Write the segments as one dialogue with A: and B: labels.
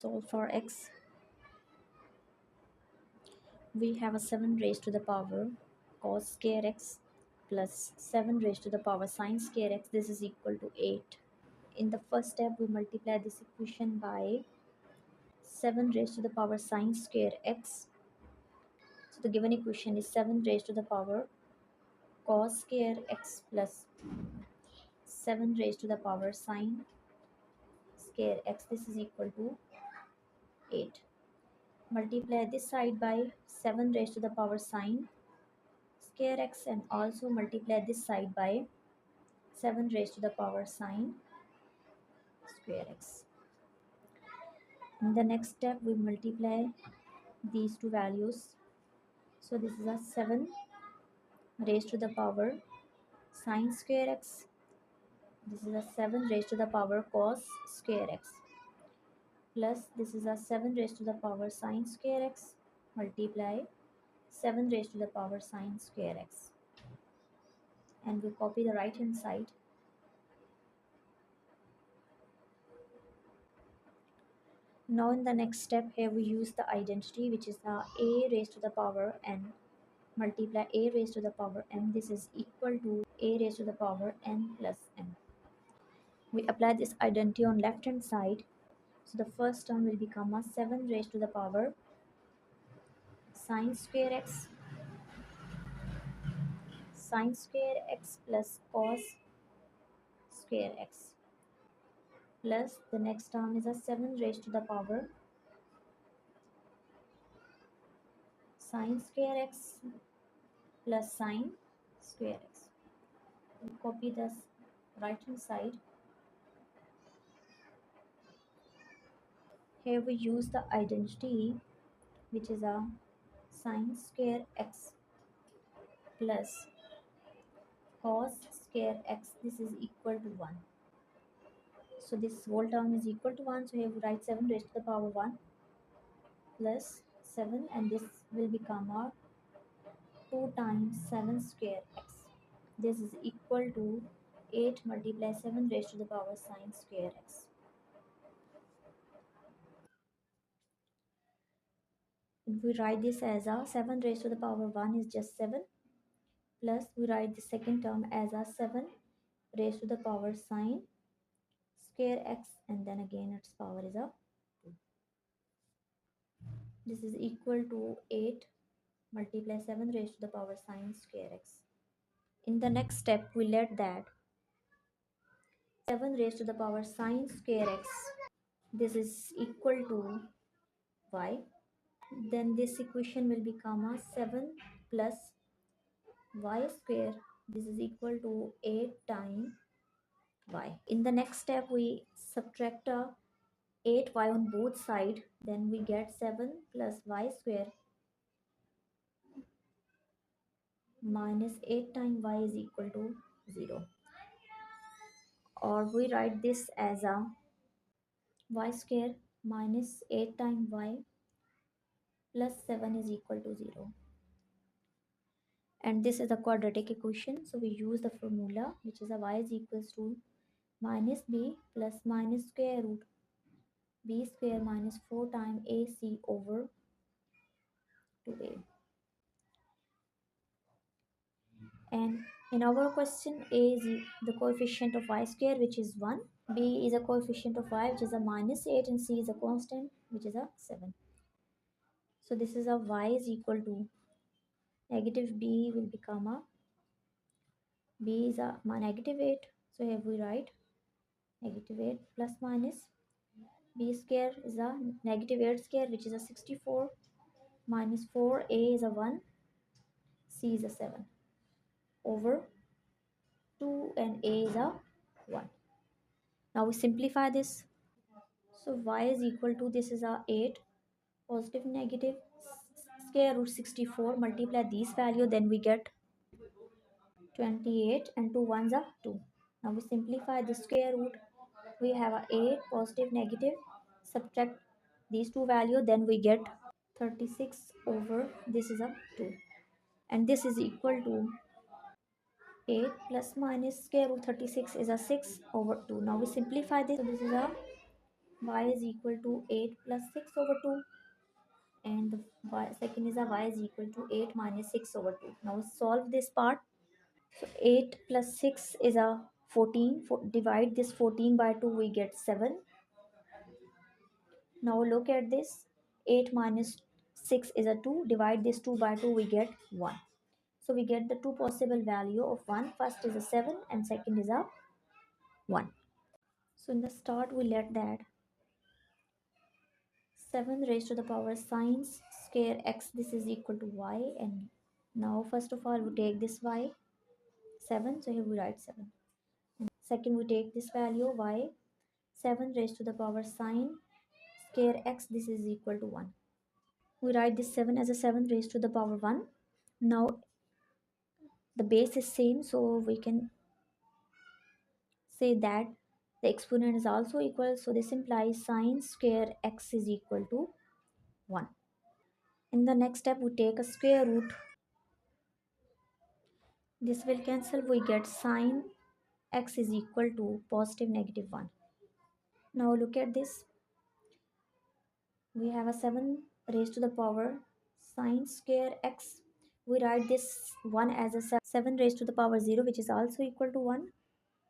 A: So for x, we have a 7 raised to the power cos square x plus 7 raised to the power sin square x. This is equal to 8. In the first step, we multiply this equation by 7 raised to the power sin square x. So the given equation is 7 raised to the power cos square x plus 7 raised to the power sin square x. This is equal to 8. Multiply this side by 7 raised to the power sin square x and also multiply this side by 7 raised to the power sin square x. In the next step, we multiply these two values. So this is a 7 raised to the power sin square x. This is a 7 raised to the power cos square x. Plus this is a 7 raised to the power sin square x multiply 7 raised to the power sin square x. And we copy the right hand side. Now in the next step, here we use the identity, which is the a raised to the power n multiply a raised to the power m. This is equal to a raised to the power n plus m. We apply this identity on left hand side. So the first term will become a 7 raised to the power sin square x plus cos square x, plus the next term is a 7 raised to the power sin square x plus sin square x. We copy this right hand side. Here we use the identity, which is a sin square x plus cos square x. This is equal to 1. So this whole term is equal to 1. So here we write 7 raised to the power 1 plus 7, and this will become a 2 times 7 square x. This is equal to 8 multiply 7 raised to the power sin square x. If we write this as a 7 raised to the power 1 is just 7, plus we write the second term as a 7 raised to the power sin square x, and then again its power is a 2. This is equal to 8 multiply 7 raised to the power sin square x. In the next step, we let that 7 raised to the power sin square x, this is equal to y. Then this equation will become a 7 plus y square. This is equal to 8 times y. In the next step, we subtract a 8y on both sides. Then we get 7 plus y square minus 8 times y is equal to 0. Or we write this as a y square minus 8 times y plus 7 is equal to 0. And this is a quadratic equation, so we use the formula, which is a y is equals to minus b plus minus square root b square minus 4 times ac over 2a. And in our question, a is the coefficient of y square, which is 1, b is a coefficient of y, which is a minus 8, and c is a constant, which is a 7. So this is a y is equal to negative b will become a b is a negative 8. So here we write negative 8 plus minus b square is a negative 8 square, which is a 64, minus 4, a is a 1, c is a 7 over 2, and a is a 1. Now we simplify this. So y is equal to, this is a 8 positive negative square root 64, multiply these value, then we get 28, and 2 ones are 2. Now we simplify the square root. We have a 8 positive negative, subtract these two value, then we get 36 over, this is a 2, and this is equal to 8 plus minus square root 36 is a 6 over 2. Now we simplify this. So this is a y is equal to 8 plus 6 over 2, and the second is a y is equal to 8 minus 6 over 2. Now solve this part. So 8 plus 6 is a 14. Divide this 14 by 2, we get 7. Now look at this. 8 minus 6 is a 2. Divide this 2 by 2, we get 1. So we get the two possible value of 1. First is a 7 and second is a 1. So in the start we let that 7 raised to the power sine square x, this is equal to y. And now first of all we take this y, 7, so here we write 7. Second we take this value y, 7 raised to the power sine square x, this is equal to 1. We write this 7 as a 7 raised to the power 1. Now the base is same, so we can say that the exponent is also equal, so this implies sine square x is equal to 1. In the next step we take a square root. This will cancel, we get sine x is equal to positive negative 1. Now look at this. We have a 7 raised to the power sine square x. We write this 1 as a 7 raised to the power 0, which is also equal to 1.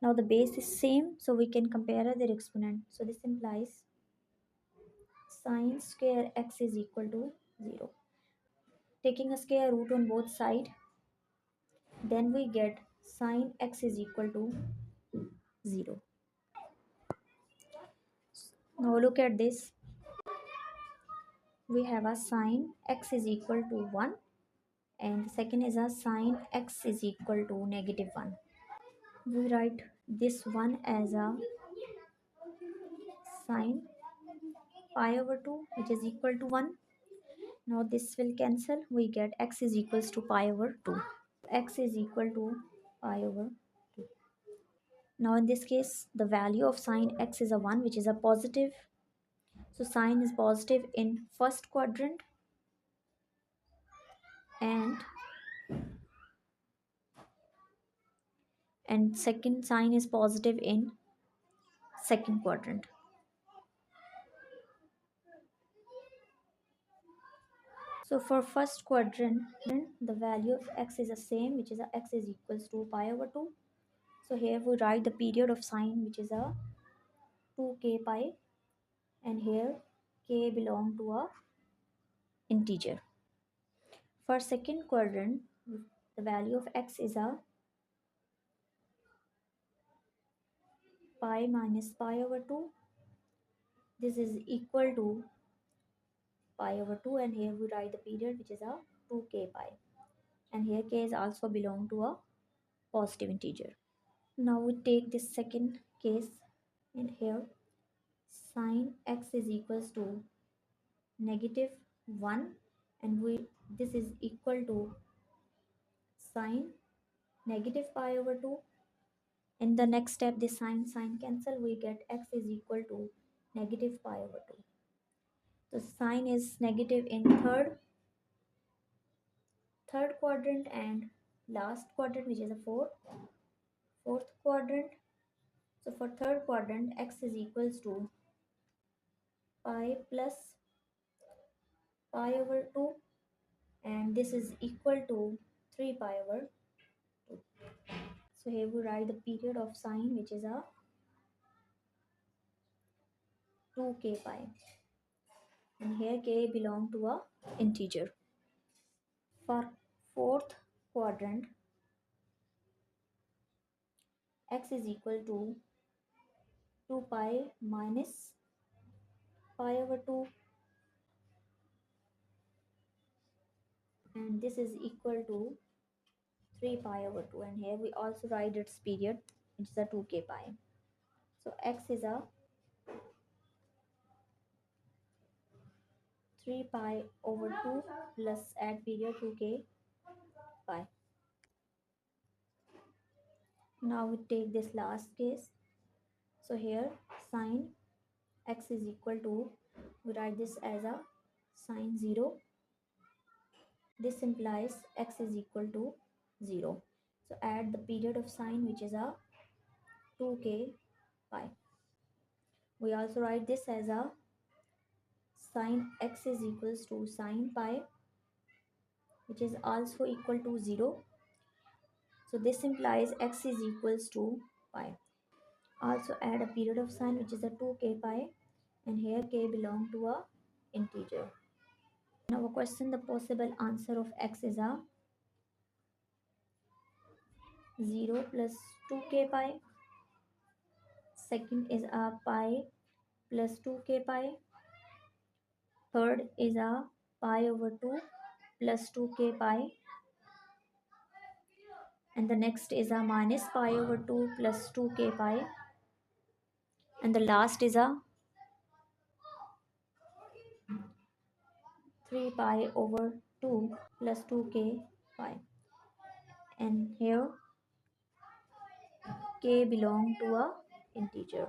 A: Now the base is same, so we can compare their exponent. So this implies sine square x is equal to 0. Taking a square root on both sides, then we get sine x is equal to 0. Now look at this. We have a sine x is equal to 1, and the second is a sine x is equal to negative 1. We write this one as a sine pi over 2, which is equal to 1. Now this will cancel, we get x is equals to pi over 2. X is equal to pi over 2. Now in this case the value of sine x is a 1, which is a positive. So sine is positive in first quadrant, and second sine is positive in second quadrant. So for first quadrant, the value of x is the same, which is a x is equals to pi over 2. So here we write the period of sine, which is a 2k pi, and here k belong to a integer. For second quadrant, the value of x is a pi minus pi over 2. This is equal to pi over 2, and here we write the period, which is a 2k pi, and here k is also belong to a positive integer. Now we take this second case, and here sine x is equals to negative 1, and this is equal to sine negative pi over 2. In the next step, this sine cancel, we get x is equal to negative pi over 2. So sine is negative in third quadrant and last quadrant, which is a fourth quadrant. So for third quadrant, x is equals to pi plus pi over 2, and this is equal to 3 pi over 2. So here we write the period of sine, which is a 2k pi, and here k belong to a integer. For fourth quadrant, x is equal to 2 pi minus pi over 2, and this is equal to 3 pi over 2, and here we also write its period, which is a 2k pi. So x is a 3 pi over 2 plus add period 2k pi. Now we take this last case. So here sine x is equal to, we write this as a sine 0. This implies x is equal to 0. So add the period of sine, which is a 2k pi. We also write this as a sine x is equals to sine pi, which is also equal to 0. So this implies x is equals to pi. Also add a period of sign, which is a 2k pi, and here k belong to a integer. Now a question, the possible answer of x is a 0 plus 2k pi. Second is a pi plus 2k pi. Third is a pi over 2 plus 2k pi. And the next is a minus pi over 2 plus 2k pi. And the last is a 3 pi over 2 plus 2k pi. And here k belong to a integer.